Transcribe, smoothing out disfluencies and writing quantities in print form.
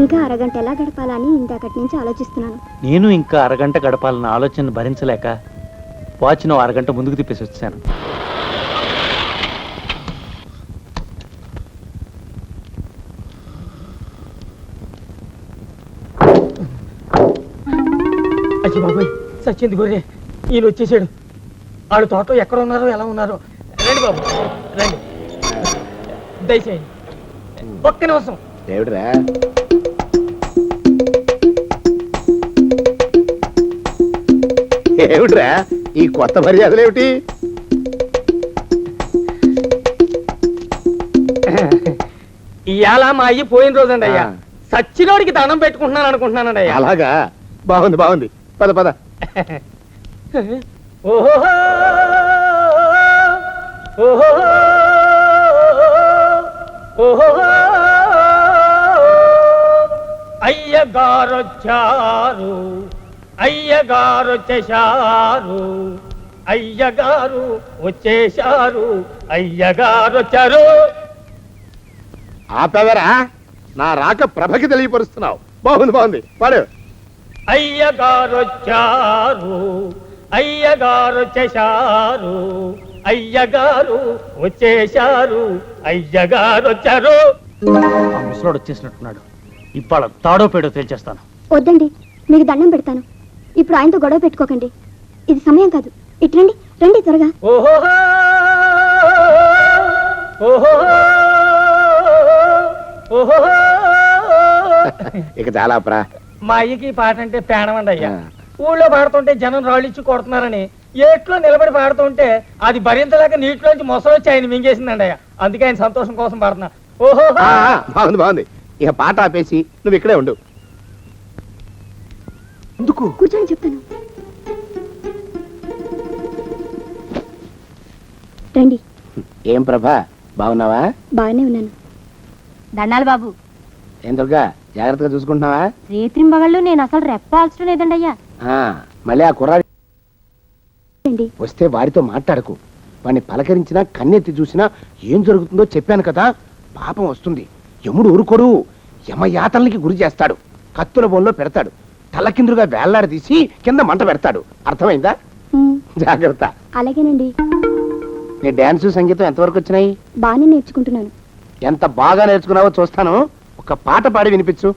ఇంకా అరగంట ఎలా గడపాలని ఇంతకటి నుంచి ఆలోచిస్తున్నాను. నేను ఇంకా అరగంట గడపాలన్న ఆలోచన భరించలేక వాచ్ను అరగంట ముందుకు తిప్పేసి వచ్చాను. అచ్చి బాబాయ్, సచ్చింది గొర్రె, ఈయన వచ్చేసాడు. ఆడు తోటలో ఎక్కడ ఉన్నారో ఎలా ఉన్నారో. రండి బాబు రండి, దయచేయండి. ఒక్క నిమిషం. ఏమిట్రా ఏమిట్రా ఈ కొత్త మర్యాదలు ఏమిటి? ఇవాళ మా అయ్యి పోయిన రోజండి అయ్యా. సచ్చినోడికి దండం పెట్టుకుంటున్నాను అనుకుంటున్నానండి అయ్యా. అలాగా, బాగుంది బాగుంది, పద పద. ఓహో ఓహో ఓహో అయ్యగారొచ్చారు, అయ్యగారు వచ్చేశారు, అయ్యగారు వచ్చేశారు, అయ్యగారు వచ్చారు. ఆపేవరా, నా రాక ప్రభకి తెలియపరుస్తున్నావు. బాగుంది బాగుంది, పాడు. అయ్యగారు వచ్చారు, అయ్యగారు వచ్చేశారు, అయ్యగారు వచ్చేశారు, అయ్యగారు వచ్చారు. ఆ ముసలోడు వచ్చేసినట్టున్నాడు. ఇవాళ తాడో పేడో తేల్చేస్తాను. వద్దండి, మీకు దండం పెడతాను. ఇప్పుడు ఆయనతో గొడవ పెట్టుకోకండి, ఇది సమయం కాదు. ఇట్రండి, రండి త్వరగా. ఓహో ఓహో ఓహో. ఇక చాలా ప్రా. మా అయ్యకి ఈ పాట అంటే పేడమండి అయ్యా. ఊళ్ళో పాడుతుంటే జనం రాళ్ళిచ్చి కొడుతున్నారని ఏట్లో నిలబడి పాడుతుంటే అది భరించలేక నీటిలోంచి మొసలొచ్చి ఆయన మింగేసిందండి అయ్యా. అందుకే ఆయన సంతోషం కోసం పాడుతున్నా. ఓహో బాగుంది బాగుంది, ఇక పాట ఆపేసి నువ్వు ఇక్కడే ఉండు. ఎందుకు? కూర్చొని చెప్తాను, రండి. ఏం ప్రభా, బాగున్నావా? బాగానే ఉన్నాను. దండాలు బాబు. ఏం దుర్గా, జాగ్రత్తగా చూసుకుంటున్నావా? రేత్రింబగళ్ళు నేను అసలు రెప్పాల్చడం లేదండి అయ్యా. మళ్ళీ ఆ కుర్రాడి వస్తే వాడితో మాట్లాడకు. వాడిని పలకరించినా కన్నెత్తి చూసినా ఏం జరుగుతుందో చెప్పాను కదా. పాపం వస్తుంది, యముడు ఊరుకోడు. యమయాతనలకి గురి చేస్తాడు, కత్తుల బోన్లో పెడతాడు, తలకిందులుగా వేళ్లాడదీసి కింద మంట పెడతాడు. అర్థమైందా? జాగ్రత్త. అలాగేనండి. నీ డాన్స్ సంగీతం ఎంతవరకు వచ్చినాయి? బాగానే నేర్చుకుంటున్నాను. ఎంత బాగా నేర్చుకున్నావో చూస్తాను. ఒక పాట పాడి వినిపించు.